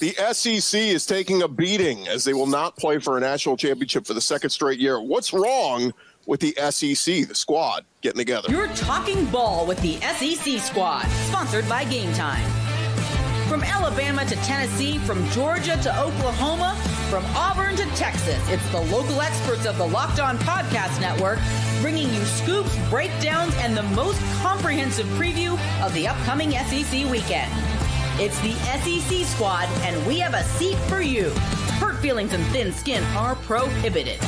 The SEC is taking a beating as they will not play for a national championship for the second straight year. What's wrong with the SEC, the squad, getting together? You're talking ball with the SEC squad, sponsored by Game Time. From Alabama to Tennessee, from Georgia to Oklahoma, from Auburn to Texas, it's the local experts of the Locked On Podcast Network bringing you scoops, breakdowns, and the most comprehensive preview of the upcoming SEC weekend. It's the SEC squad, and we have a seat for you. Hurt feelings and thin skin are prohibited.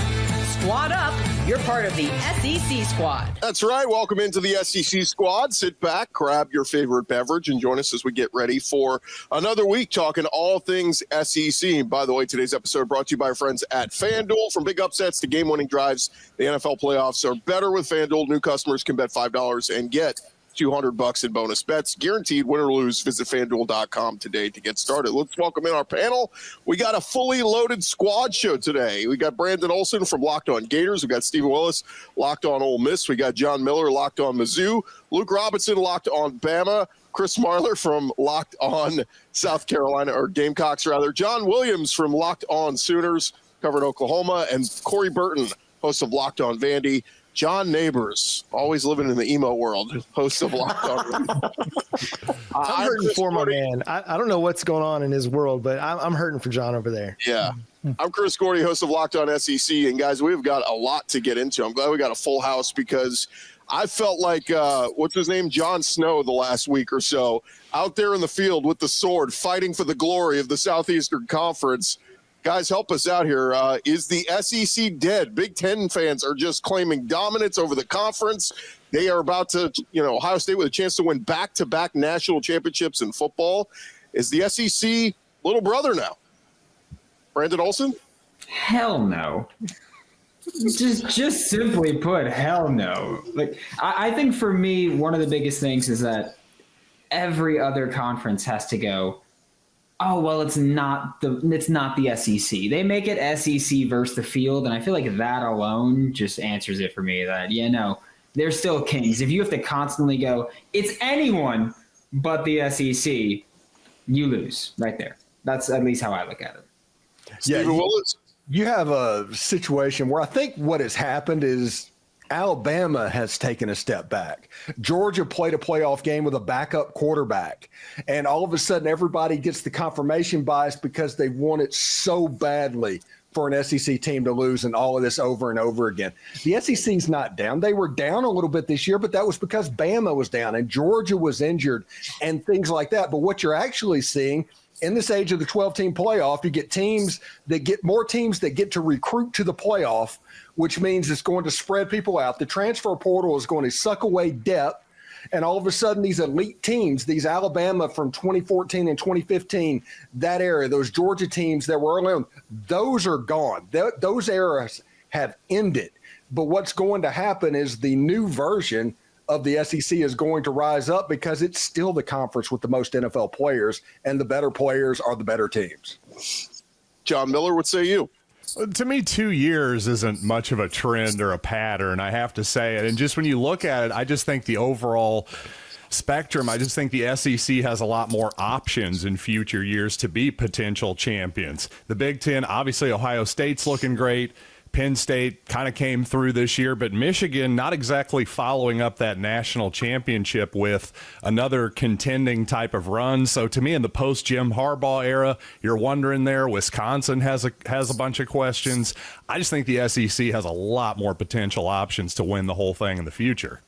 Squad up, you're part of the SEC squad. That's right. Welcome into the SEC squad. Sit back, grab your favorite beverage, and join us as we get ready for another week talking all things SEC. By the way, today's episode brought to you by our friends at FanDuel. From big upsets to game-winning drives, the NFL playoffs are better with FanDuel. New customers can bet $5 and get $200 in bonus bets. Guaranteed win or lose. Visit FanDuel.com today to get started. Let's welcome in our panel. We got a fully loaded squad show today. We got Brandon Olson from Locked On Gators. We got Stephen Willis, Locked On Ole Miss. We got John Miller, Locked On Mizzou. Luke Robinson, Locked On Bama. Chris Marler from Locked On South Carolina, or Gamecocks rather. John Williams from Locked On Sooners, covered Oklahoma. And Corey Burton, host of Locked On Vandy. John Neighbors, always living in the emo world, host of Locked On. I'm hurting for my man. I don't know what's going on in his world, but I'm hurting for John over there. Yeah. I'm Chris Gordy, host of Locked On SEC. And, guys, we've got a lot to get into. I'm glad we got a full house because I felt like, what's his name, Jon Snow the last week or so, out there in the field with the sword, fighting for the glory of the Southeastern Conference. Guys, help us out here. Is the SEC dead? Big Ten fans are just claiming dominance over the conference. They are about to, Ohio State with a chance to win back-to-back national championships in football. Is the SEC little brother now? Brandon Olson? Hell no. Just simply put, hell no. Like, I think for me, one of the biggest things is that every other conference has to go, oh, well, it's not the SEC. They make it SEC versus the field, and I feel like that alone just answers it for me that, they're still kings. If you have to constantly go, it's anyone but the SEC, you lose right there. That's at least how I look at it. Yeah, you have a situation where I think what has happened is Alabama has taken a step back. Georgia played a playoff game with a backup quarterback. And all of a sudden, everybody gets the confirmation bias because they want it so badly for an SEC team to lose and all of this over and over again. The SEC's not down. They were down a little bit this year, but that was because Bama was down and Georgia was injured and things like that. But what you're actually seeing in this age of the 12-team playoff, you get more teams that get to recruit to the playoff, which means it's going to spread people out. The transfer portal is going to suck away depth. And all of a sudden, these elite teams, these Alabama from 2014 and 2015, that era, those Georgia teams that were early on, those are gone. Those eras have ended. But what's going to happen is the new version of the SEC is going to rise up because it's still the conference with the most NFL players, and the better players are the better teams. John Miller, what say you? To me, 2 years isn't much of a trend or a pattern, I have to say it. And just when you look at it, I just think the overall spectrum, I just think the SEC has a lot more options in future years to be potential champions. The Big Ten, obviously Ohio State's looking great. Penn State kind of came through this year, but Michigan not exactly following up that national championship with another contending type of run. So to me, in the post-Jim Harbaugh era, you're wondering there. Wisconsin has a bunch of questions. I just think the SEC has a lot more potential options to win the whole thing in the future.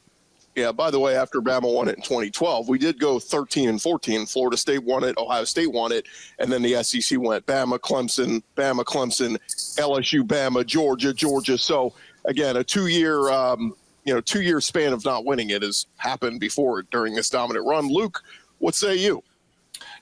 Yeah, by the way, after Bama won it in 2012, we did go 13-14. Florida State won it, Ohio State won it, and then the SEC went Bama, Clemson, LSU, Bama, Georgia. So, again, a two-year span of not winning it has happened before during this dominant run. Luke, what say you?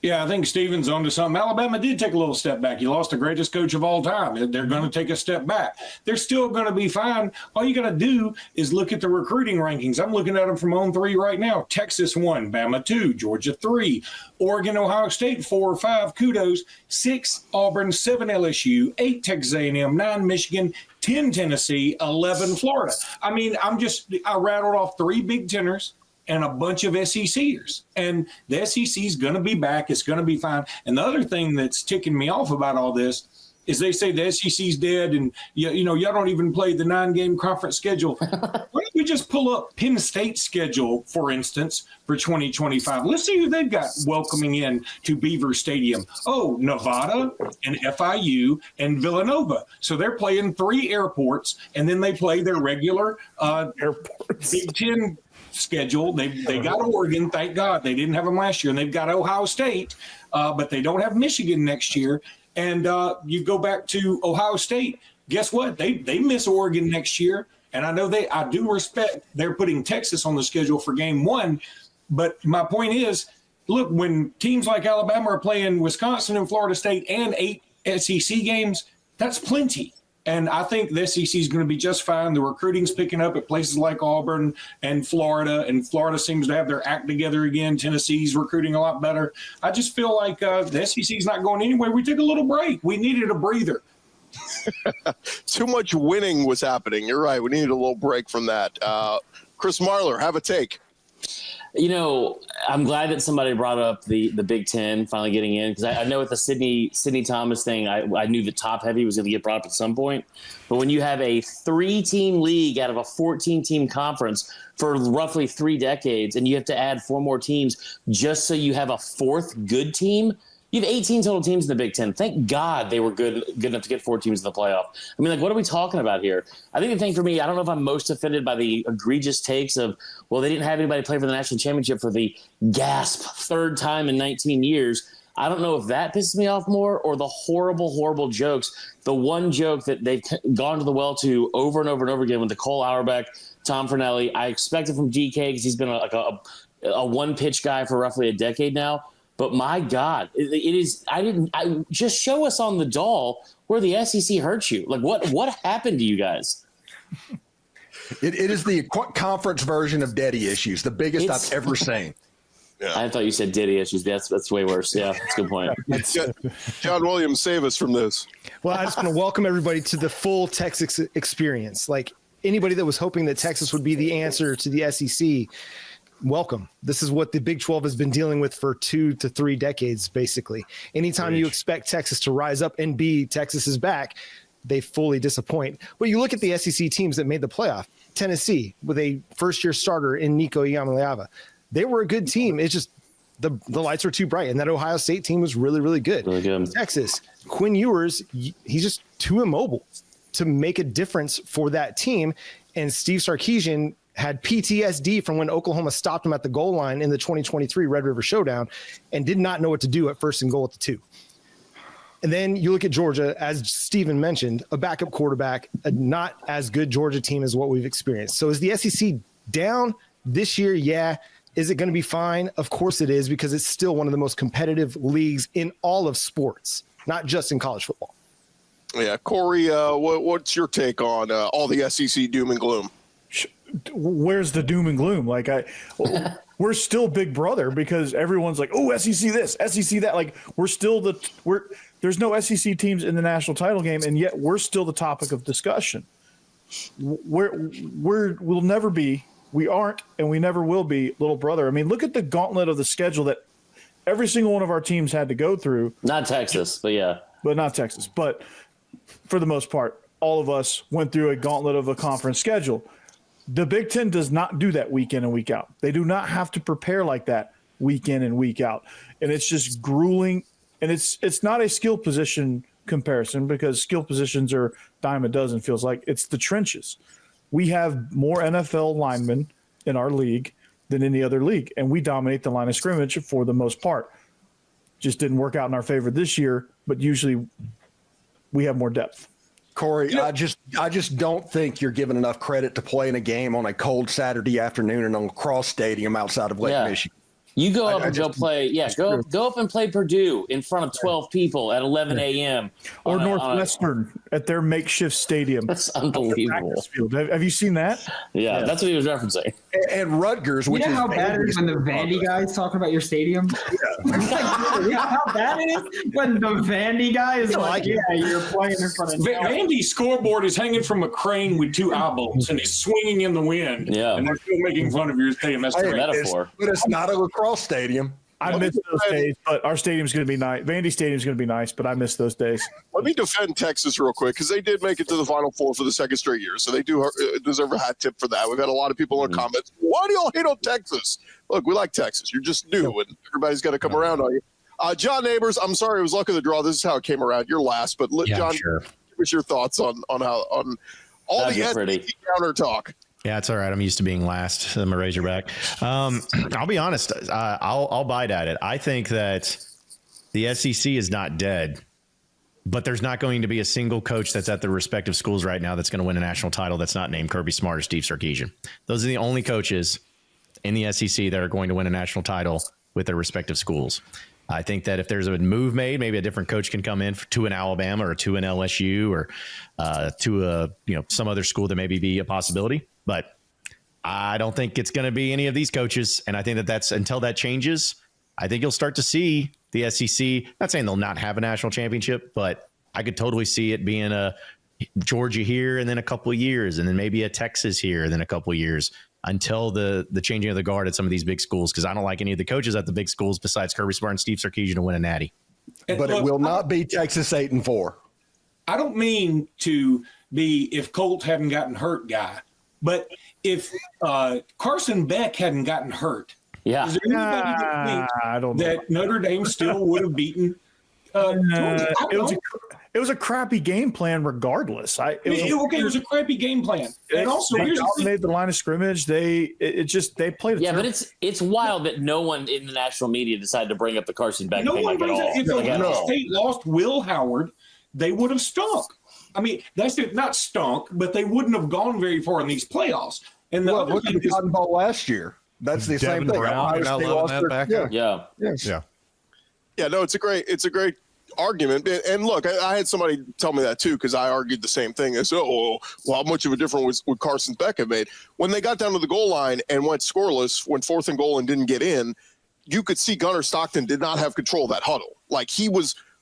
Yeah, I think Steven's onto something. Alabama did take a little step back. You lost the greatest coach of all time. They're going to take a step back. They're still going to be fine. All you got to do is look at the recruiting rankings. I'm looking at them from on 3 right now. Texas 1, Bama 2, Georgia 3, Oregon, Ohio State 4 or 5. Kudos. 6, Auburn, 7, LSU, 8, Texas A&M, 9, Michigan, 10, Tennessee, 11, Florida. I mean, I rattled off 3 Big Teners, and a bunch of SECers. And the SEC is going to be back. It's going to be fine. And the other thing that's ticking me off about all this is they say the SEC's dead and, y'all don't even play the 9-game conference schedule. Why don't we just pull up Penn State's schedule, for instance, for 2025? Let's see who they've got welcoming in to Beaver Stadium. Oh, Nevada and FIU and Villanova. So they're playing 3 airports, and then they play their regular Big Ten schedule. They got Oregon, thank God. They didn't have them last year, and they've got Ohio State, but they don't have Michigan next year. And you go back to Ohio State. Guess what? They miss Oregon next year. And I know I do respect they're putting Texas on the schedule for game 1. But my point is, look, when teams like Alabama are playing Wisconsin and Florida State and 8 SEC games, that's plenty. And I think the SEC is going to be just fine. The recruiting's picking up at places like Auburn and Florida seems to have their act together again. Tennessee's recruiting a lot better. I just feel like the SEC is not going anywhere. We took a little break. We needed a breather. Too much winning was happening. You're right. We needed a little break from that. Chris Marler, have a take. I'm glad that somebody brought up the Big Ten finally getting in, because I know with the Sidney Thomas thing, I knew the top heavy was going to get brought up at some point. But when you have a 3-team league out of a 14-team conference for roughly 3 decades, and you have to add 4 more teams just so you have a 4th good team, you have 18 total teams in the Big Ten. Thank God they were good enough to get 4 teams in the playoff. I mean, what are we talking about here? I think the thing for me, I don't know if I'm most offended by the egregious takes of, well, they didn't have anybody play for the national championship for the gasp 3rd time in 19 years. I don't know if that pisses me off more, or the horrible, horrible jokes. The one joke that they've gone to the well to over and over and over again with Nicole Auerbach, Tom Fornelli. I expect it from DK because he's been a one-pitch guy for roughly a decade now. But my God, it is. I just show us on the doll where the SEC hurts you. Like what happened to you guys? It is the conference version of daddy issues, the biggest I've ever seen. Yeah. I thought you said Diddy issues. That's way worse. Yeah, that's a good point. John Williams, save us from this. Well, I just want to welcome everybody to the full Texas experience. Like anybody that was hoping that Texas would be the answer to the SEC, welcome. This is what the Big 12 has been dealing with for 2 to 3 decades, basically. Anytime you expect Texas to rise up and be Texas is back, they fully disappoint. But you look at the SEC teams that made the playoff. Tennessee, with a first-year starter in Nico Iamaleava. They were a good team. It's just the lights were too bright, and that Ohio State team was really, really good. Really good. Texas, Quinn Ewers, he's just too immobile to make a difference for that team. And Steve Sarkisian had PTSD from when Oklahoma stopped him at the goal line in the 2023 Red River Showdown and did not know what to do at 1st and goal at the 2. And then you look at Georgia, as Steven mentioned, a backup quarterback, a not as good Georgia team as what we've experienced. So is the SEC down this year? Yeah. Is it going to be fine? Of course it is, because it's still one of the most competitive leagues in all of sports, not just in college football. Yeah. Corey, what's your take on all the SEC doom and gloom? Where's the doom and gloom? Like we're still Big Brother, because everyone's like, oh, SEC this, SEC that. Like there's no SEC teams in the national title game, and yet we're still the topic of discussion. We'll never be. We aren't, and we never will be little brother. I mean, look at the gauntlet of the schedule that every single one of our teams had to go through. Not Texas, but yeah. But not Texas. But for the most part, all of us went through a gauntlet of a conference schedule. The Big Ten does not do that week in and week out. They do not have to prepare like that week in and week out. And it's just grueling. And it's not a skill position comparison, because skill positions are dime a dozen, feels like. It's the trenches. We have more NFL linemen in our league than any other league, and we dominate the line of scrimmage for the most part. Just didn't work out in our favor this year, but usually we have more depth. Corey, I just don't think you're given enough credit to playing a game on a cold Saturday afternoon in a lacrosse stadium outside of Lake Michigan. You go up and go play. Yeah, go up and play Purdue in front of 12 people at 11 a.m. Or Northwestern at their makeshift stadium. That's unbelievable. Have you seen that? Yeah, that's what he was referencing. And Rutgers, which You know is how bad it is when the Vandy guys talking about your stadium? You know how bad it is when the Vandy guy is like, yeah, you're playing in front of Vandy's scoreboard is hanging from a crane with two eyeballs, and he's swinging in the wind. Yeah. And they're still making fun of your stadium. That's great. Metaphor. But it's not a lacrosse stadium. I miss those days, but our stadium's going to be nice. Vandy Stadium's going to be nice, but I miss those days. Let me defend Texas real quick because they did make it to the Final Four for the second straight year, so they do deserve a hat tip for that. We've had a lot of people in comments. Why do y'all hate on Texas? Look, we like Texas. You're just new, and everybody's got to come around on you. John Neighbors, I'm sorry, it was luck of the draw. This is how it came around. You're last, but John, give us your thoughts on all the SEC counter talk. Yeah, it's all right. I'm used to being last. I'm a Razorback. I'll be honest. I'll bite at it. I think that the SEC is not dead, but there's not going to be a single coach that's at the respective schools right now that's going to win a national title that's not named Kirby Smart or Steve Sarkisian. Those are the only coaches in the SEC that are going to win a national title with their respective schools. I think that if there's a move made, maybe a different coach can come in to an Alabama or to an LSU or to some other school that maybe be a possibility. But I don't think it's going to be any of these coaches. And I think that's until that changes, I think you'll start to see the SEC, not saying they'll not have a national championship, but I could totally see it being a Georgia here and then a couple of years, and then maybe a Texas here and then a couple of years until the changing of the guard at some of these big schools. Because I don't like any of the coaches at the big schools besides Kirby Smart and Steve Sarkisian to win a natty. But it will not be Texas 8-4. I don't mean to be if Colt hadn't gotten hurt guy, but if Carson Beck hadn't gotten hurt, is there anybody that thinks that Notre Dame still would have beaten Georgia? It was a crappy game plan regardless. It was a crappy game plan. And also, they dominated the line of scrimmage. They played. But it's wild that no one in the national media decided to bring up the Carson Beck thing at all. If Ohio State lost Will Howard, they would have stunk. I mean, that's not stunk, but they wouldn't have gone very far in these playoffs. And the other look at the Cotton Bowl last year. That's the same thing. Brown, Yeah, no, it's a great argument. And look, I had somebody tell me that too, because I argued the same thing. I said, how much of a difference would Carson Beck have made? When they got down to the goal line and went scoreless, when 4th and goal and didn't get in, you could see Gunnar Stockton did not have control of that huddle. Like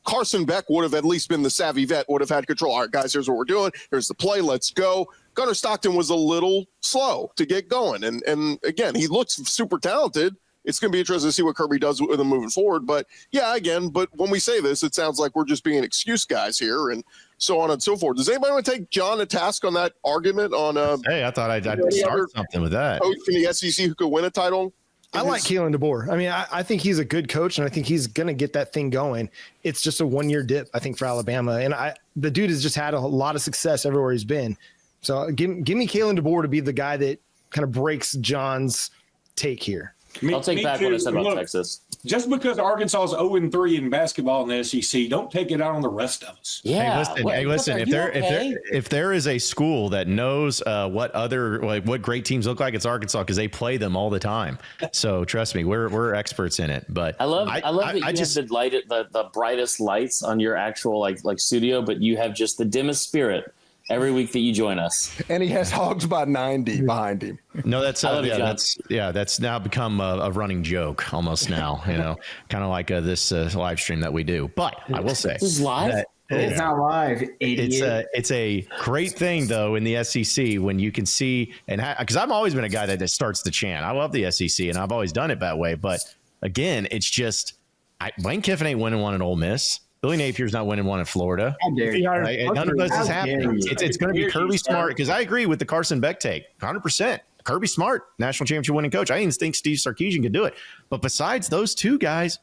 Carson Beck would have at least been the savvy vet, would have had control. All right, guys, here's what we're doing. Here's the play. Let's go. Gunnar Stockton was a little slow to get going. And again, he looks super talented. It's going to be interesting to see what Kirby does with him moving forward. But but when we say this, it sounds like we're just being excuse guys here and so on and so forth. Does anybody want to take John to task on that argument on hey, I thought I'd start something with that. Coach in the SEC who could win a title? I like Kalen DeBoer. I mean, I think he's a good coach, and I think he's going to get that thing going. It's just a one-year dip, I think, for Alabama. And the dude has just had a lot of success everywhere he's been. So give me Kalen DeBoer to be the guy that kind of breaks John's take here. I'll take back what I said about Texas. Just because Arkansas is 0-3 in basketball in the SEC, don't take it out on the rest of us. Yeah. Hey, listen. If there is a school that knows what great teams look like, it's Arkansas, because they play them all the time. So trust me, we're experts in it. But I love that you have the brightest lights on your actual like studio, but you have just the dimmest spirit every week that you join us. And he has Hogs by 90 behind him. No, that's now become a running joke almost now, kind of like this live stream that we do. But I will say, this is live. It's not live. It's a great thing though in the SEC when you can see, and because I've always been a guy that starts the chant. I love the SEC and I've always done it that way. But again, it's just Lane Kiffin ain't winning one at Ole Miss. Billy Napier's not winning one in Florida. None of this is happening. It's going to be Kirby Smart, because I agree with the Carson Beck take 100%. Kirby Smart, national championship winning coach. I didn't think Steve Sarkisian could do it. But besides those two guys,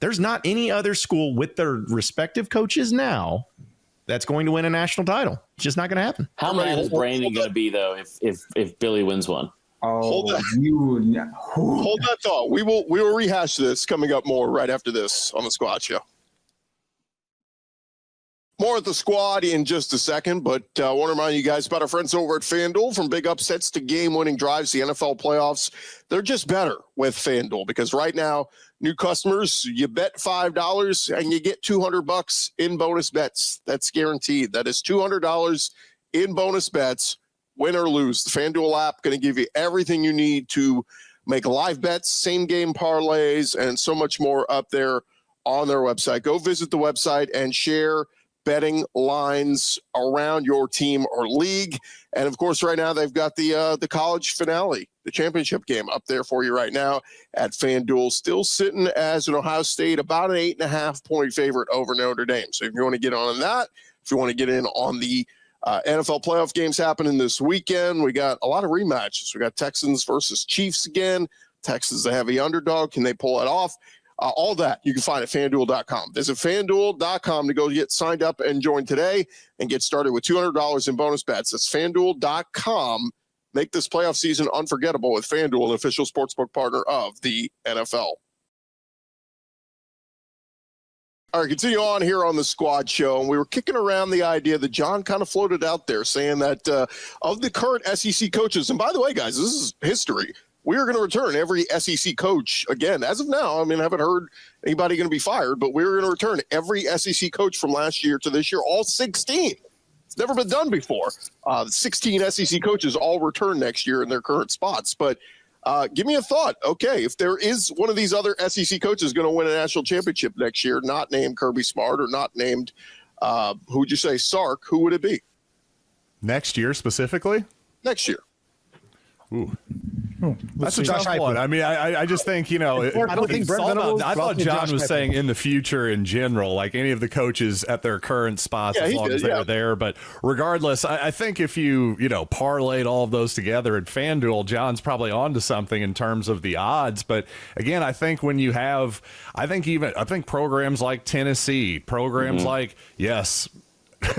there's not any other school with their respective coaches now that's going to win a national title. It's just not going to happen. How mad is Brandon going to be, though, if Billy wins one? Hold that thought. We will rehash this coming up more right after this on the Squad Show. More at the squad in just a second, but I want to remind you guys about our friends over at FanDuel. From big upsets to game-winning drives, the NFL playoffs, they're just better with FanDuel, because right now, new customers, you bet $5 and you get $200 in bonus bets. That's guaranteed. That is $200 in bonus bets, win or lose. The FanDuel app going to give you everything you need to make live bets, same-game parlays, and so much more up there on their website. Go visit the website and share betting lines around your team or league. And of course, right now they've got the college finale, the championship game up there for you right now at FanDuel, still sitting as an Ohio State about an 8.5-point favorite over Notre Dame. So if you want to get on that, if you want to get in on the NFL playoff games happening this weekend, we got a lot of rematches. We got Texans versus Chiefs again. Texans, a heavy underdog. Can they pull it off? All that you can find at FanDuel.com. Visit FanDuel.com to go get signed up and join today and get started with $200 in bonus bets. That's FanDuel.com. Make this playoff season unforgettable with FanDuel, an official sportsbook partner of the NFL. All right, continue on here on the Squad Show. And we were kicking around the idea that John kind of floated out there, saying that of the current SEC coaches, and by the way, guys, this is history. We are going to return every SEC coach again. As of now, I mean, I haven't heard anybody going to be fired, but we're going to return every SEC coach from last year to this year, all 16. It's never been done before. 16 SEC coaches all return next year in their current spots. But give me a thought. Okay, if there is one of these other SEC coaches going to win a national championship next year, not named Kirby Smart or not named, who would you say, Sark, who would it be? Next year specifically? Next year. Ooh. That's a tough one. I mean, I just think, I thought John was saying in the future in general, like any of the coaches at their current spots, as long as they were there. But regardless, I think if you parlayed all of those together at FanDuel, John's probably onto something in terms of the odds. But again, I think when you have, I think programs like Tennessee, programs like,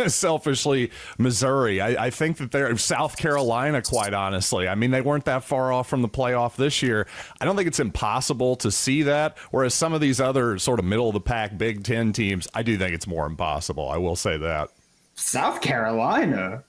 selfishly, Missouri. I think that they're South Carolina, quite honestly. I mean, they weren't that far off from the playoff this year. I don't think it's impossible to see that. Whereas some of these other sort of middle of the pack Big Ten teams, I do think it's more impossible. I will say that. South Carolina.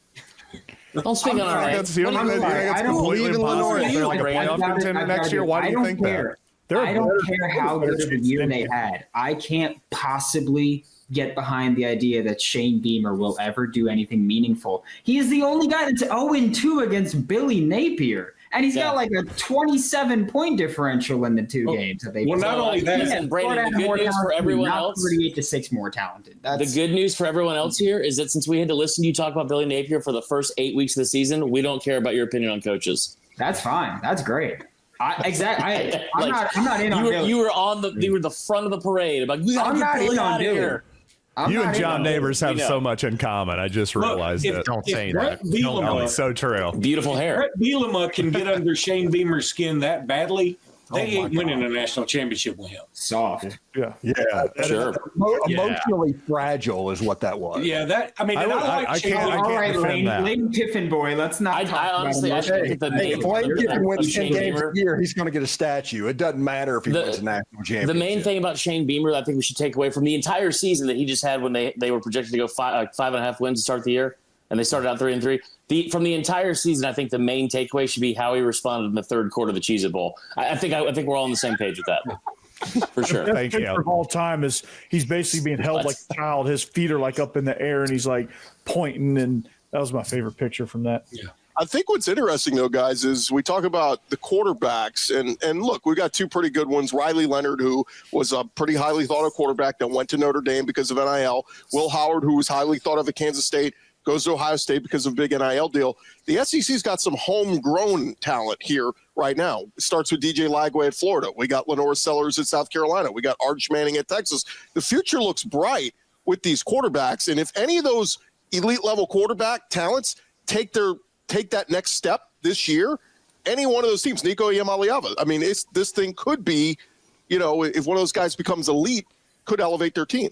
Don't speak on our That's completely impossible. They're like a playoff contender next year. Why do you think that? I don't care how good of a year they had. I can't possibly get behind the idea that Shane Beamer will ever do anything meaningful. He is the only guy that's 0-2 against Billy Napier. And he's got like a 27-point differential in the two games that they've not only that, and Brandon, the good news for everyone else, 38-6 more talented. The good news for everyone else here is that since we had to listen to you talk about Billy Napier for the first 8 weeks of the season, we don't care about your opinion on coaches. That's fine. That's great. I'm not in on Billy. You were the front of the parade about we got to get Billy out of here. You and John Neighbors have so much in common. I just realized it. Don't say that. It's so true. Beautiful hair. Brett Bielema can get under Shane Beamer's skin that badly. They ain't winning a national championship with him. Soft. Yeah. Sure. Emotionally fragile is what that was. Yeah, that. I mean, I can't All right, defend that. Lane Kiffin boy. Let's not. I honestly, I think If Lane Kiffin wins 10 games a year, he's going to get a statue. It doesn't matter if he wins a national championship. The main thing about Shane Beamer that I think we should take away from the entire season that he just had when they were projected to go 5.5 wins to start the year, and they started out 3-3. From the entire season, I think the main takeaway should be how he responded in the third quarter of the Cheez-It Bowl. I think we're all on the same page with that. For sure. Thank you. Of all time is he's basically being held like a child. His feet are like up in the air and he's like pointing, and that was my favorite picture from that. Yeah. I think what's interesting, though, guys, is we talk about the quarterbacks. And look, we got two pretty good ones. Riley Leonard, who was a pretty highly thought of quarterback that went to Notre Dame because of NIL. Will Howard, who was highly thought of at Kansas State, goes to Ohio State because of a big NIL deal. The SEC's got some homegrown talent here right now. It starts with DJ Lagway at Florida. We got Lenore Sellers at South Carolina. We got Arch Manning at Texas. The future looks bright with these quarterbacks. And if any of those elite level quarterback talents take that next step this year, any one of those teams, Nico Iamaleava, I mean, this thing could be, if one of those guys becomes elite, could elevate their team.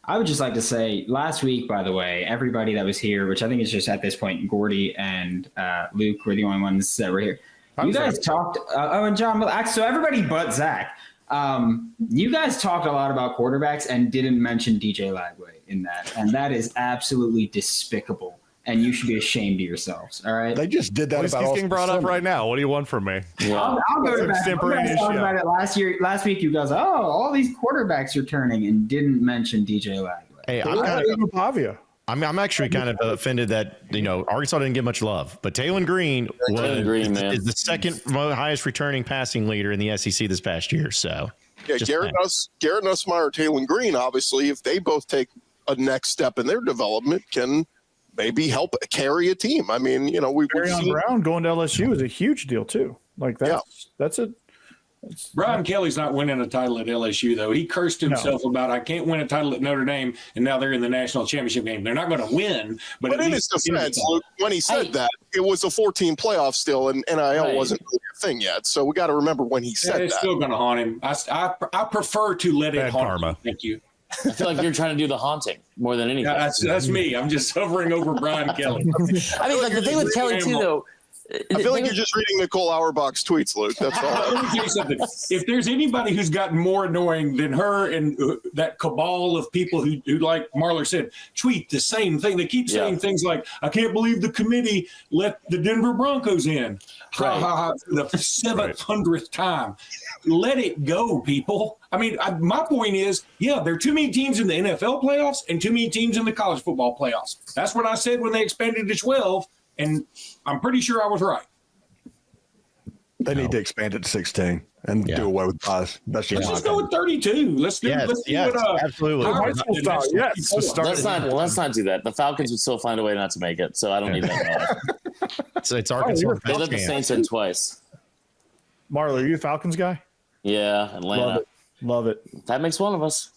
I would just like to say, last week, by the way, everybody that was here, which I think is just at this point, Gordy and Luke were the only ones that were here. You guys talked, and John, so everybody but Zach. You guys talked a lot about quarterbacks and didn't mention DJ Lagway in that, and that is absolutely despicable. And you should be ashamed of yourselves. All right. They just did that He's about getting brought up right now. What do you want from me? I'll go to that. You guys talked about it last week. You guys, all these quarterbacks are turning, and didn't mention DJ Lagway. Hey, I'm actually kind of offended that Arkansas didn't get much love, but Taylor Green is the second highest returning passing leader in the SEC this past year. So yeah, Garrett Nussmeier, Taylor Green, obviously, if they both take a next step in their development, can maybe help carry a team. I mean, we've seen Brown going to LSU is a huge deal too. Like that's it. Brian Kelly's not winning a title at LSU, though. He cursed himself about, I can't win a title at Notre Dame, and now they're in the national championship game. They're not going to win. But in his defense, when he said that, it was a 14 playoff still, and NIL wasn't really a thing yet. So we got to remember when he said that. It's still going to haunt him. I prefer to let it haunt him. Thank you. I feel like you're trying to do the haunting more than anything. That's me. I'm just hovering over Brian Kelly. I mean, the thing with Kelly, too, though, I feel like you're just reading Nicole Auerbach's tweets, Luke. That's all. Let me tell you something. If there's anybody who's gotten more annoying than her and that cabal of people who, like Marler said, tweet the same thing. They keep saying things like, I can't believe the committee let the Denver Broncos in. Right. The 700th time. Let it go, people. I mean, my point is, there are too many teams in the NFL playoffs and too many teams in the college football playoffs. That's what I said when they expanded to 12. And I'm pretty sure I was right. They need to expand it to 16 and do away with buys. Let's just go with 32. Let's do what absolutely. Let's not do that. The Falcons would still find a way not to make it, so I don't need that. It's Arkansas. They let the Saints in twice. Marler, are you a Falcons guy? Yeah, Atlanta. Love it. That makes one of us.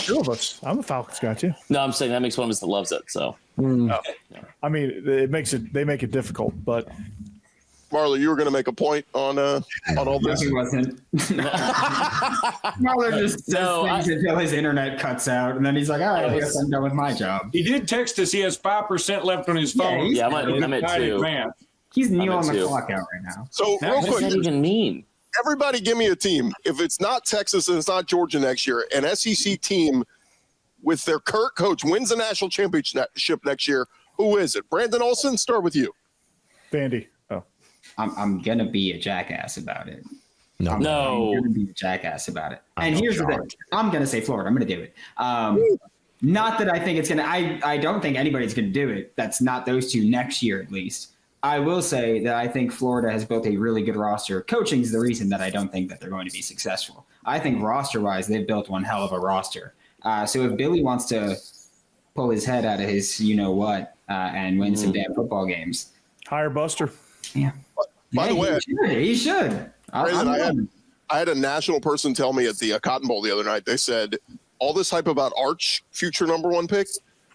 Two of us. I'm a Falcons guy too. No, I'm saying that makes one of us that loves it. So, I mean, they make it difficult, but Marler, you were going to make a point on all this. He wasn't. Marler just says things until his internet cuts out, and then he's like, "All right, I guess I'm done with my job." He did text us. He has 5% left on his phone. Yeah, I'm at 2. He's kneeling the clock out right now. So real What quick, does that even mean? everybody give me a team. If it's not Texas and it's not Georgia next year, an SEC team with their current coach wins the national championship next year, who is it? Brandon Olson, start with you. Vandy. Oh, I'm gonna be a jackass about it. No. I'm gonna be a jackass about it. And here's the thing: I'm gonna say Florida. I'm gonna do it. Not that I think it's gonna. I don't think anybody's gonna do it. That's not those two next year, at least. I will say that I think Florida has built a really good roster. Coaching is the reason that I don't think that they're going to be successful. I think roster-wise, they've built one hell of a roster. So if Billy wants to pull his head out of his you-know-what and win some damn football games. Hire Buster. Yeah. By the way, he should. I had a national person tell me at the Cotton Bowl the other night, they said, all this hype about Arch, future #1 pick,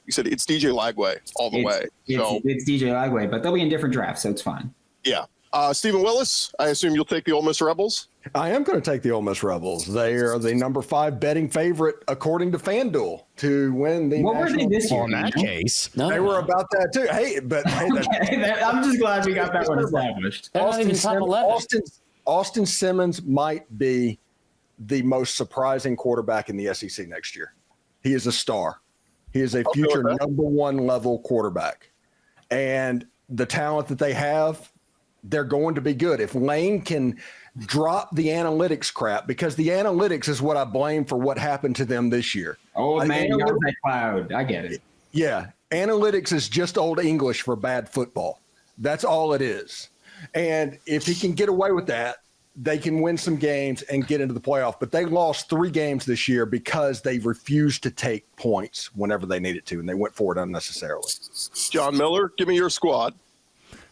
he said, it's DJ Lagway all the way. It's DJ Lagway, but they'll be in different drafts, so it's fine. Yeah. Stephen Willis, I assume you'll take the Ole Miss Rebels? I am going to take the Ole Miss Rebels. They are the #5 betting favorite, according to FanDuel, to win the What were they this year? In that case, they were about that too. Hey, but hey, I'm just glad we got that one established. Austin Simmons might be the most surprising quarterback in the SEC next year. He is a star. He is a future #1 level quarterback. And the talent that they have, they're going to be good. If Lane can drop the analytics crap, because the analytics is what I blame for what happened to them this year. Oh, man, you're on that cloud. I get it. Yeah. Analytics is just old English for bad football. That's all it is. And if he can get away with that, they can win some games and get into the playoff. But they lost 3 games this year because they refused to take points whenever they needed to, and they went for it unnecessarily. John Miller, give me your squad.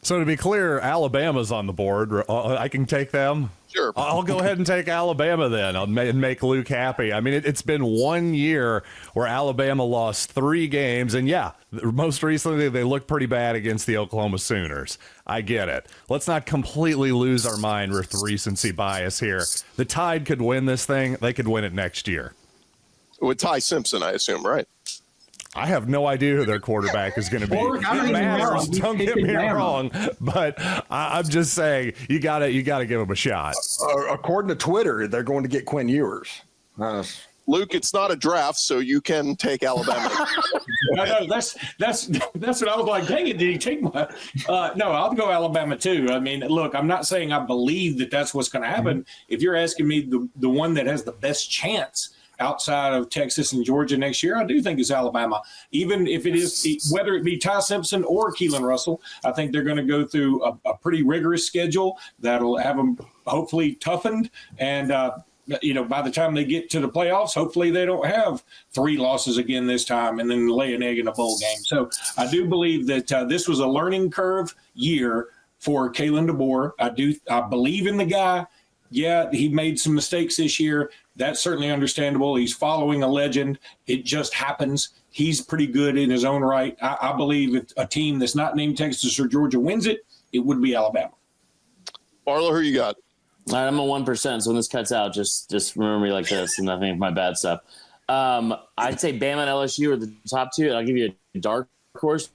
So to be clear, Alabama's on the board. I can take them. Sure. I'll go ahead and take Alabama then. I'll make Luke happy. I mean, it's been 1 year where Alabama lost 3 games. And yeah, most recently they looked pretty bad against the Oklahoma Sooners. I get it. Let's not completely lose our mind with recency bias here. The Tide could win this thing. They could win it next year. With Ty Simpson, I assume, right? I have no idea who their quarterback is going to be. Or- It matters. Don't get me wrong, but I'm just saying you got to give them a shot. According to Twitter, they're going to get Quinn Ewers. Luke, it's not a draft, so you can take Alabama. I know that's what I was like. Dang it, did he take my? No, I'll go Alabama too. I mean, look, I'm not saying I believe that that's what's going to happen. Mm-hmm. If you're asking me the one that has the best chance outside of Texas and Georgia next year, I do think it's Alabama. Even if it is, whether it be Ty Simpson or Keelan Russell, I think they're going to go through a pretty rigorous schedule that'll have them hopefully toughened and. By the time they get to the playoffs, hopefully they don't have 3 losses again this time and then lay an egg in a bowl game. So I do believe that this was a learning curve year for Kalen DeBoer. I believe in the guy. Yeah, he made some mistakes this year. That's certainly understandable. He's following a legend. It just happens. He's pretty good in his own right. I believe if a team that's not named Texas or Georgia wins it, it would be Alabama. Marlo, who you got? All right, I'm a 1%. So when this cuts out, just remember me like this and nothing of my bad stuff. I'd say Bama and LSU are the top 2. And I'll give you a dark horse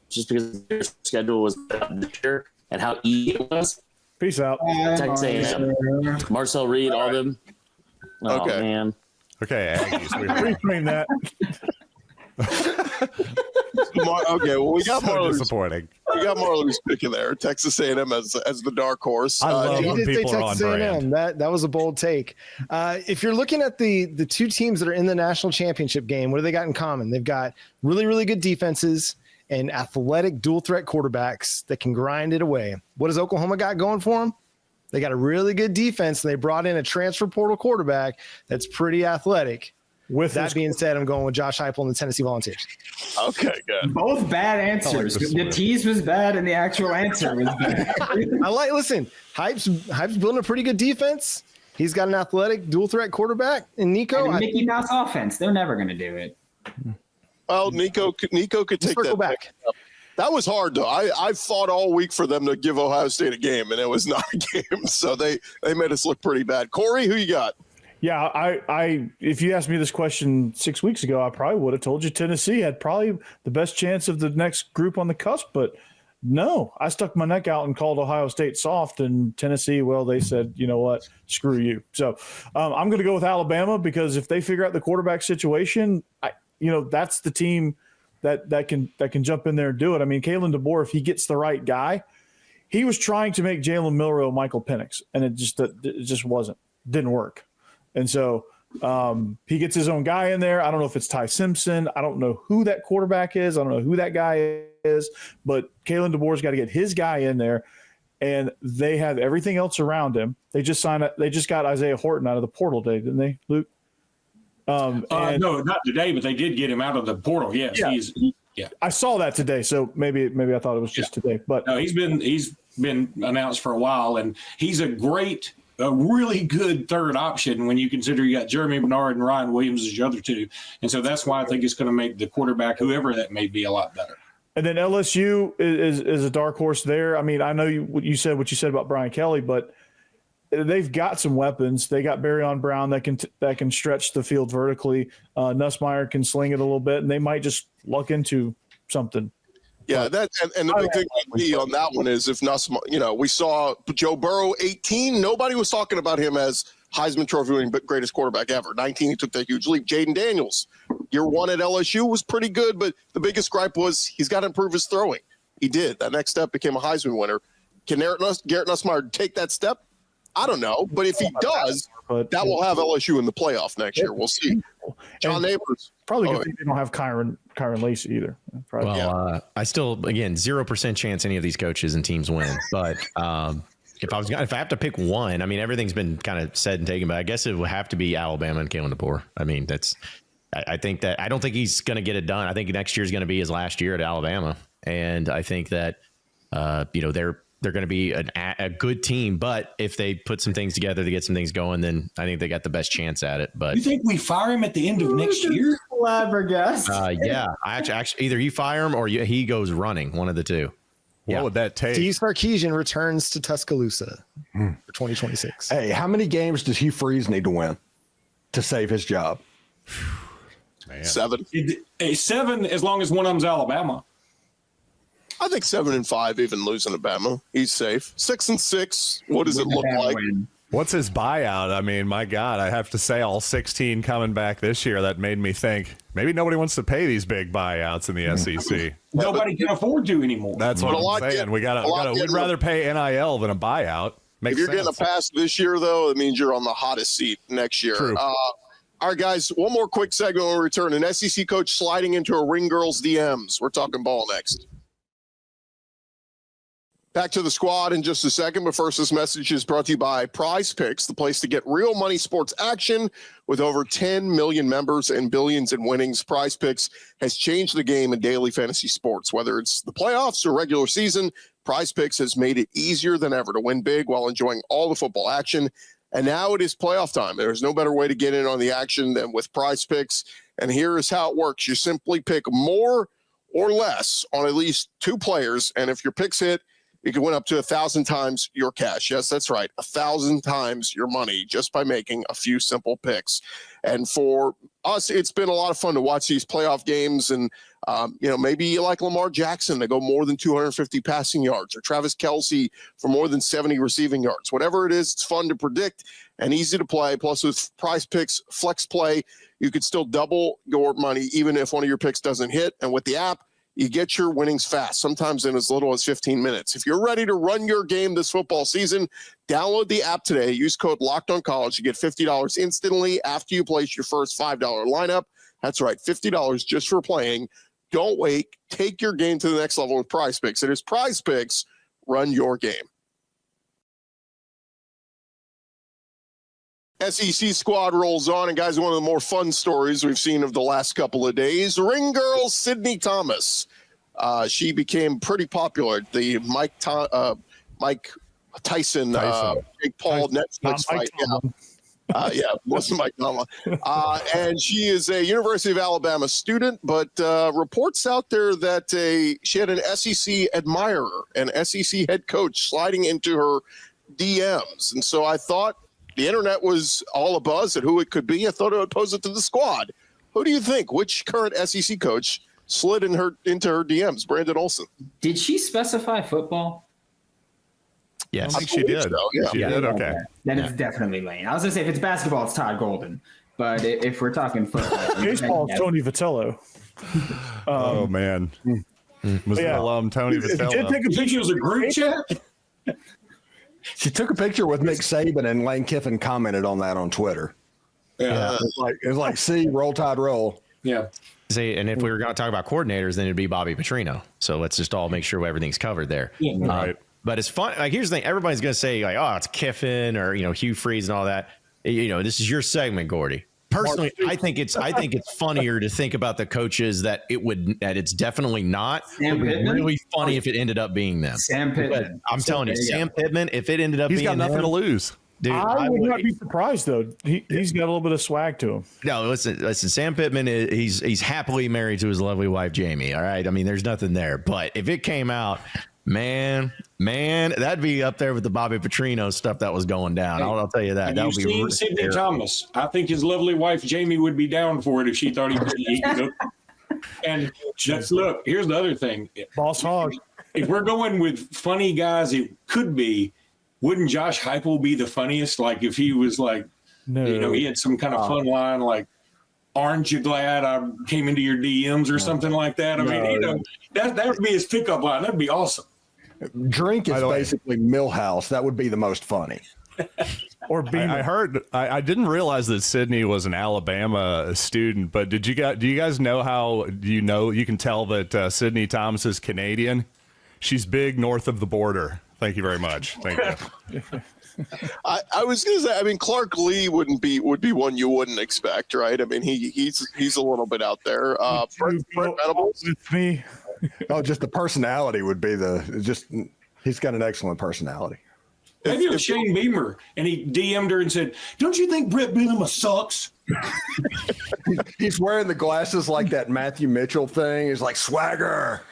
just because their schedule was this year and how easy it was. Peace out. Texas A&M, Marcel Reed, all of them. Oh, Okay. man. Okay, Aggies. Reframe that. Okay, well, we got So Marlo's. disappointing. We got Marlo's picking there. Texas A&M as the dark horse. I love He when did say people are on Texas A&M. brand. That was a bold take. If you're looking at the 2 teams that are in the national championship game, what do they got in common? They've got really, really good defenses and athletic dual threat quarterbacks that can grind it away. What does Oklahoma got going for them? They got a really good defense, and they brought in a transfer portal quarterback that's pretty athletic. With that being said, I'm going with Josh Heupel and the Tennessee Volunteers. Okay, good. Both bad answers. The tease was bad and the actual answer was bad. Listen, Hype's building a pretty good defense. He's got an athletic dual threat quarterback in Nico. And Mickey Mouse offense. They're never going to do it. Well, Nico could take circle that back. That was hard though. I fought all week for them to give Ohio State a game, and it was not a game. So they made us look pretty bad. Corey, who you got? Yeah, I if you asked me this question 6 weeks ago, I probably would have told you Tennessee had probably the best chance of the next group on the cusp, but no, I stuck my neck out and called Ohio State soft, and Tennessee, well, they said, you know what, screw you. So I'm going to go with Alabama because if they figure out the quarterback situation, that's the team that can jump in there and do it. I mean, Kalen DeBoer, if he gets the right guy, he was trying to make Jalen Milroe Michael Penix, and it just didn't work. And so he gets his own guy in there. I don't know if it's Ty Simpson. I don't know who that quarterback is. I don't know who that guy is. But Kalen DeBoer's got to get his guy in there, and they have everything else around him. They just got Isaiah Horton out of the portal today, didn't they, Luke? No, not today, but they did get him out of the portal. Yes, yeah. I saw that today, so maybe I thought it was just today. But no, he's been announced for a while, and he's a really good third option when you consider you got Jeremy Bernard and Ryan Williams as your other 2. And so that's why I think it's going to make the quarterback, whoever that may be, a lot better. And then LSU is a dark horse there. I mean, I know what you said about Brian Kelly, but they've got some weapons. They got Barryon Brown that can stretch the field vertically. Nussmeier can sling it a little bit, and they might just luck into something. Yeah, and the big thing with me on that one is if Nussmeier, we saw Joe Burrow 18. Nobody was talking about him as Heisman Trophy winning greatest quarterback ever. 19, he took that huge leap. Jaden Daniels, year 1 at LSU was pretty good, but the biggest gripe was he's got to improve his throwing. He did. That next step became a Heisman winner. Can Garrett Nussmeier take that step? I don't know, but if he does, that will have LSU in the playoff next year. We'll see. John Neighbors. Probably good thing they don't have Kyron Lacey either. Probably. Well, I still, again, 0% chance any of these coaches and teams win. But if I have to pick one, I mean, everything's been kind of said and taken, but I guess it would have to be Alabama and Kalen DeBoer. I mean, I don't think he's going to get it done. I think next year is going to be his last year at Alabama. And I think that, they're going to be a good team, but if they put some things together to get some things going, then I think they got the best chance at it. But you think we fire him at the end of next year? Flabbergast. Yeah, actually, either you fire him or he goes running. One of the two. What would that take? Steve Sarkisian returns to Tuscaloosa for 2026. Hey, how many games does Hugh Freeze need to win to save his job? Man. 7. A 7 as long as one of them's Alabama. I think 7-5, even losing to Bama. He's safe. 6-6. What does it look like? What's his buyout? I mean, my God, I have to say all 16 coming back this year. That made me think maybe nobody wants to pay these big buyouts in the SEC. Nobody can afford to anymore. That's what I'm saying. We'd rather pay NIL than a buyout. Makes if you're sense. getting a pass this year, though, it means you're on the hottest seat next year. True. All right, guys, one more quick segment when we return. An SEC coach sliding into a ring girl's DMs. We're talking ball next. Back to the squad in just a second, but first, this message is brought to you by PrizePicks, the place to get real money sports action. With over 10 million members and billions in winnings, PrizePicks has changed the game in daily fantasy sports. Whether it's the playoffs or regular season, PrizePicks has made it easier than ever to win big while enjoying all the football action. And now it is playoff time. There's no better way to get in on the action than with PrizePicks. And here is how it works. You simply pick more or less on at least 2 players, and if your picks hit, you can win up to 1,000 times your cash. Yes, that's right. 1,000 times your money just by making a few simple picks. And for us, it's been a lot of fun to watch these playoff games. And, maybe you like Lamar Jackson to go more than 250 passing yards, or Travis Kelce for more than 70 receiving yards. Whatever it is, it's fun to predict and easy to play. Plus, with PrizePicks Flex Play, you could still double your money even if one of your picks doesn't hit. And with the app, you get your winnings fast, sometimes in as little as 15 minutes. If you're ready to run your game this football season, download the app today. Use code LOCKEDONCollege to get $50 instantly after you place your first $5 lineup. That's right, $50 just for playing. Don't wait. Take your game to the next level with PrizePicks. It is PrizePicks. Run your game. SEC squad rolls on, and guys, one of the more fun stories we've seen of the last couple of days, ring girl Sydney Thomas. She became pretty popular. The Mike Tyson, Jake Paul Netflix fight. Wasn't Mike Tomlin. And she is a University of Alabama student, but reports out there that she had an SEC admirer, an SEC head coach sliding into her DMs. And so I thought, the internet was all abuzz at who it could be. I thought I would pose it to the squad. Who do you think? Which current SEC coach slid into her DMs? Brandon Olson. Did she specify football? Yes, I think she did. So, yeah. She did. Okay. Then it's definitely Lane. I was gonna say if it's basketball, it's Todd Golden. But if we're talking football, Baseball, Tony Vitello. Oh man, was the alum Tony Vitello? Did take a Picture was a group chat. She took a picture with Nick Saban, and Lane Kiffin commented on that on Twitter. Yeah. It was like, see, roll tide roll. Yeah. See, and if we were going to talk about coordinators, then it'd be Bobby Petrino. So let's just all make sure everything's covered there. Yeah. Right. But it's fun. Like, here's the thing: everybody's going to say, like, "Oh, it's Kiffin," or Hugh Freeze and all that. This is your segment, Gordy. Personally, I think it's funnier to think about the coaches that it's definitely not. It would be really funny if it ended up being them. Sam Pittman. I'm telling you, Sam Pittman, if it ended up He's being got nothing him, to lose. dude, I would not be surprised though. He's got a little bit of swag to him. No, listen. Sam Pittman he's happily married to his lovely wife Jamie. All right, I mean, there's nothing there. But if it came out, man, that'd be up there with the Bobby Petrino stuff that was going down. I'll tell you that. That would be seen Sidney Thomas. I think his lovely wife Jamie would be down for it if she thought he could. And look, here's the other thing. Boss hog. If we're going with funny guys, it could be. Wouldn't Josh Heupel be the funniest? Like if he was like, No. he had some kind of fun line like, "Aren't you glad I came into your DMs" or something like that? I mean, that would be his pickup line. That'd be awesome. Drink is basically Millhouse. That would be the most funny. Or I heard. I didn't realize that Sydney was an Alabama student, but do you guys know how you can tell that Sydney Thomas is Canadian? She's big north of the border. Thank you very much. Thank you. I was going to say, I mean, Clark Lee would be one you wouldn't expect, right? I mean, he's a little bit out there. Brent Venables with me. Oh, just the personality would be he's got an excellent personality. Maybe it was Shane Beamer, and he DM'd her and said, "Don't you think Brett Bielema sucks?" He's wearing the glasses like that Matthew Mitchell thing. He's like swagger.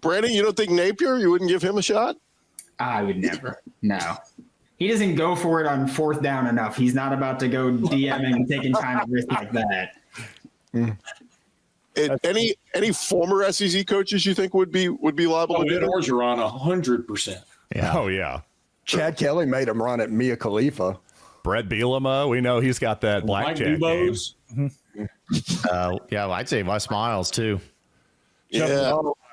Brandon, you don't think Napier? You wouldn't give him a shot? I would never. No. He doesn't go for it on fourth down enough. He's not about to go DMing and taking time at risk like that. Any former SEC coaches you think would be liable to do Ed that? Orgeron 100%. Yeah. Oh yeah. Chad Kelly made him run at Mia Khalifa. Brett Bielema, we know he's got that Mike blackjack game. Dubose. Yeah, well, I'd say Wes Miles too. Yeah.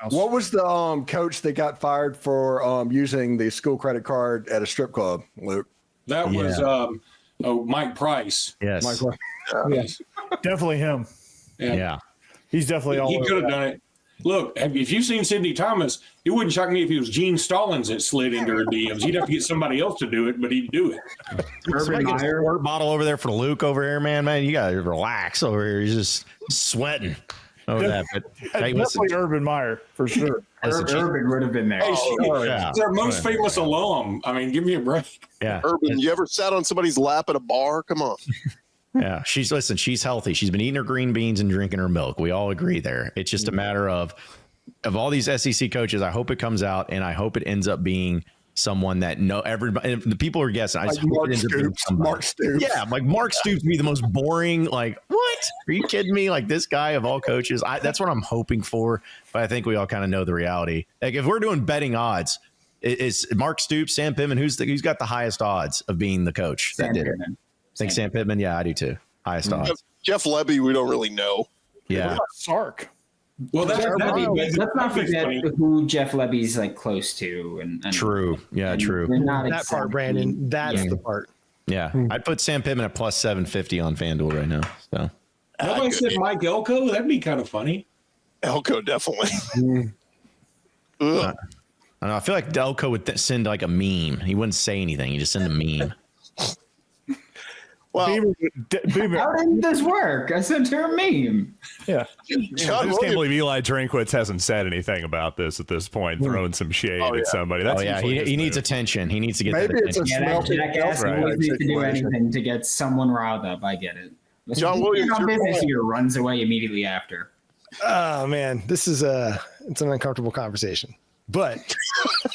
What was the coach that got fired for using the school credit card at a strip club, Luke? That was Mike Price. Yes. Michael? Yes. Definitely him. Yeah. He's definitely all He over could have that. done it. Look, if you've seen Sidney Thomas, it wouldn't shock me if he was Gene Stallings that slid into her DMs. He'd have to get somebody else to do it, but he'd do it. Somebody get a squirt bottle over there for Luke over here, man. Man, you gotta relax over here. He's just sweating over that. But hey, listen, Definitely Urban Meyer for sure. Urban would have been there. yeah. He's our most famous alum. I mean, give me a break. Yeah. Urban, you ever sat on somebody's lap at a bar? Come on. Yeah, she's healthy. She's been eating her green beans and drinking her milk. We all agree there. It's just a matter of all these SEC coaches. I hope it comes out, and I hope it ends up being someone that everybody. And the people are guessing. I just hope it ends up being somebody. Mark Stoops. Yeah, like Mark Stoops would be the most boring. Like, what? Are you kidding me? Like this guy of all coaches. That's what I'm hoping for. But I think we all kind of know the reality. Like if we're doing betting odds, is Mark Stoops, Sam Pittman? Who's got the highest odds of being the coach that did it? Think Sam Pittman? Yeah, I do too. Highest odds. Jeff Lebby, we don't really know. Yeah. Sark. Well, Let's not forget who Jeff Lebby's like close to. And True. Yeah, and true. they're not That part, exactly- Brandon. That's the part. Yeah. I'd put Sam Pittman at plus 750 on FanDuel right now. So Nobody said Mike Elko. That'd be kind of funny. Elko, definitely. I don't know. I feel like Delco would send like a meme. He wouldn't say anything. He just send a meme. Well, Beaver, How did this work? I sent her a meme. yeah. I just can't believe Eli Drinkwitz hasn't said anything about this at this point, throwing some shade at somebody. That's He needs attention. He needs to get Maybe that it's a attention. Yeah, that smelting jackass right. always needs to do situation. anything to get someone riled up. I get it. John Williams, Our your business call. here runs away immediately after. Oh man, this is it's an uncomfortable conversation. But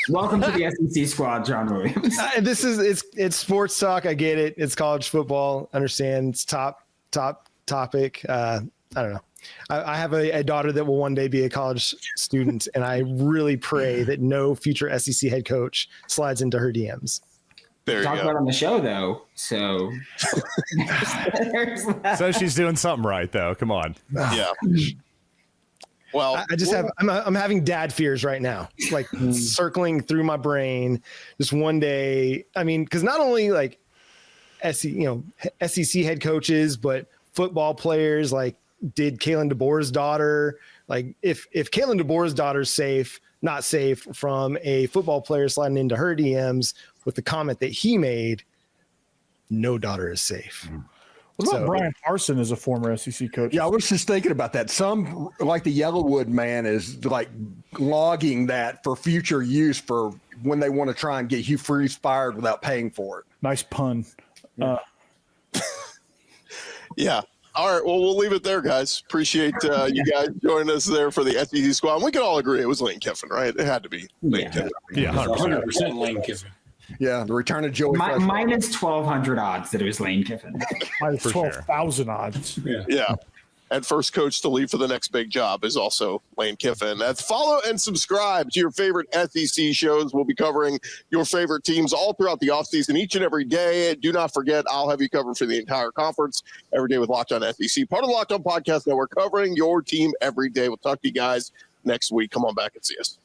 Welcome to the SEC squad, John Williams. this is it's sports talk. I get it. It's college football. Understand it's top topic. I don't know. I have a daughter that will one day be a college student, and I really pray that no future SEC head coach slides into her DMs. There you Talk go. about it on the show though, so there's that. So she's doing something right, though. Come on. Yeah. Well, I just I'm having dad fears right now, like circling through my brain. Just one day, I mean, because not only like SEC head coaches, but football players. Like, did Kalen DeBoer's daughter, like, if Kalen DeBoer's daughter's not safe from a football player sliding into her DMs with the comment that he made, no daughter is safe. What about Brian Parson as a former SEC coach? Yeah, I was just thinking about that. Some, like the Yellowwood man, is like logging that for future use for when they want to try and get Hugh Freeze fired without paying for it. Nice pun. yeah. All right. Well, we'll leave it there, guys. Appreciate you guys joining us there for the SEC squad. And we can all agree it was Lane Kiffin, right? It had to be Lane Kiffin. Yeah, 100%. 100% Lane Kiffin. Yeah, the return of Joey. Freshman. Minus 1,200 odds that it was Lane Kiffin. Minus For sure. 12,000 odds. Yeah. And first coach to leave for the next big job is also Lane Kiffin. Follow and subscribe to your favorite SEC shows. We'll be covering your favorite teams all throughout the offseason, each and every day. Do not forget, I'll have you covered for the entire conference every day with Locked On SEC, part of the Locked On Podcast Network, covering your team every day. We'll talk to you guys next week. Come on back and see us.